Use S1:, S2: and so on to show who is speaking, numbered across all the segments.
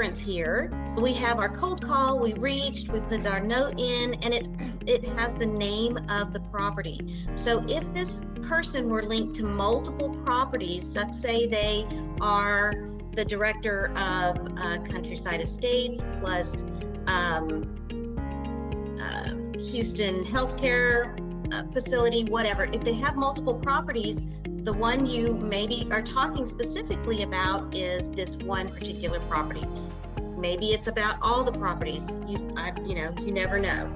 S1: difference here. So we have our cold call, we reached, we put our note in, and it has the name of the property. So if this person were linked to multiple properties, let's say they are the director of Countryside Estates plus Houston Healthcare facility, whatever. If they have multiple properties, the one you maybe are talking specifically about is this one particular property. Maybe it's about all the properties. You never know.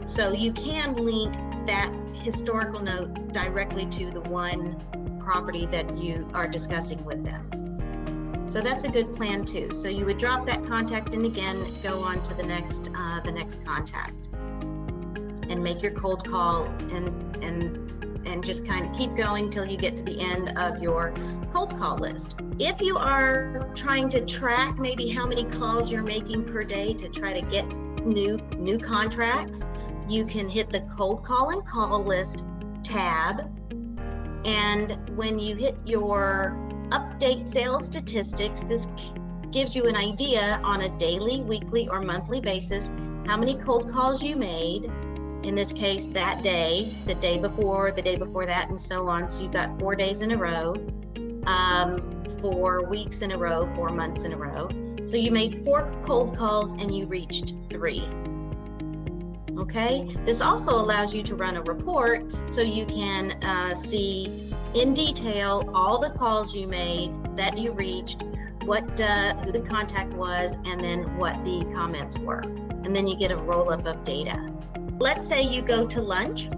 S1: So you can link that historical note directly to the one property that you are discussing with them. So that's a good plan too. So you would drop that contact and again go on to the next contact and make your cold call and just kind of keep going till you get to the end of your cold call list. If you are trying to track maybe how many calls you're making per day to try to get new contracts, you can hit the cold call and call list tab. And when you hit your update sales statistics, this gives you an idea on a daily, weekly, or monthly basis how many cold calls you made. In this case, that day, the day before that, and so on. So you've got 4 days in a row, 4 weeks in a row, 4 months in a row. So you made 4 cold calls and you reached 3. Okay, this also allows you to run a report so you can see in detail all the calls you made, that you reached, who the contact was, and then what the comments were. And then you get a roll-up of data. Let's say you go to lunch,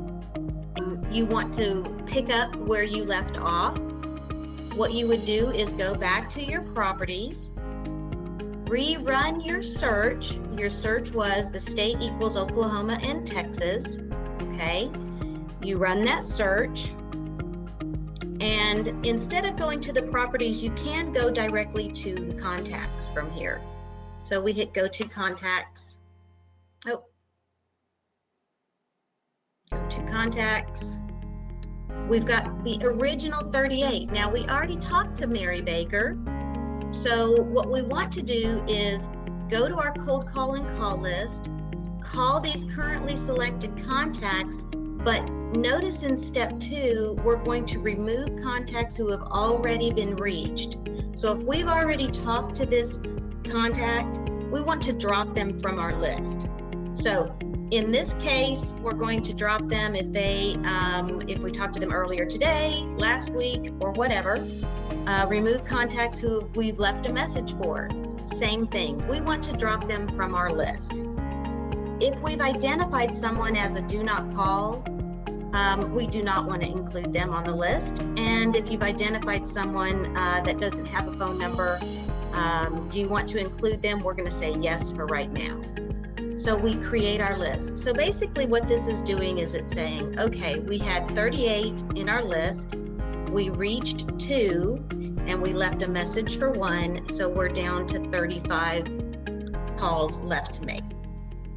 S1: you want to pick up where you left off. What you would do is go back to your properties, rerun your search. Your search was the state equals Oklahoma and Texas, okay? You run that search, and instead of going to the properties, you can go directly to the contacts from here. So we hit go to contacts. Oh. Go to contacts. We've got the original 38. Now we already talked to Mary Baker. So what we want to do is go to our cold call and call list, call these currently selected contacts, but notice in step 2, we're going to remove contacts who have already been reached. So if we've already talked to this contact, we want to drop them from our list. So in this case, we're going to drop them if we talked to them earlier today, last week, or whatever. Remove contacts who we've left a message for. Same thing. We want to drop them from our list. If we've identified someone as a do not call, we do not want to include them on the list. And if you've identified someone that doesn't have a phone number, do you want to include them? We're going to say yes for right now. So we create our list. So basically what this is doing is it's saying, okay, we had 38 in our list, we reached 2, and we left a message for 1, so we're down to 35 calls left to make.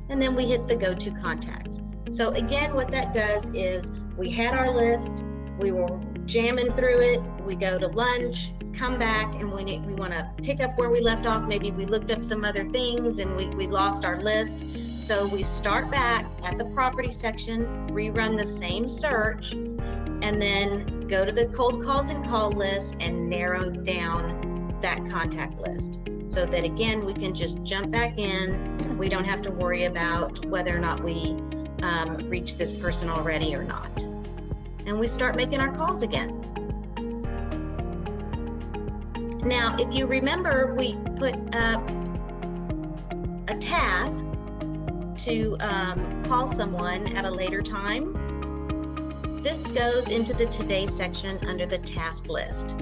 S1: And then we hit the go to contacts. So again, what that does is we had our list, we were jamming through it, we go to lunch, come back, and we want to pick up where we left off. Maybe we looked up some other things and we lost our list. So we start back at the property section, rerun the same search, and then go to the cold calls and call list and narrow down that contact list. So that again, we can just jump back in. We don't have to worry about whether or not we reach this person already or not. And we start making our calls again. Now, if you remember, we put up a task to call someone at a later time. This goes into the Today section under the task list.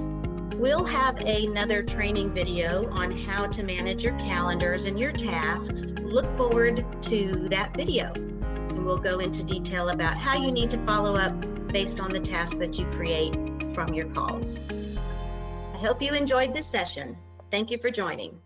S1: We'll have another training video on how to manage your calendars and your tasks. Look forward to that video, and we'll go into detail about how you need to follow up based on the task that you create from your calls. I hope you enjoyed this session. Thank you for joining.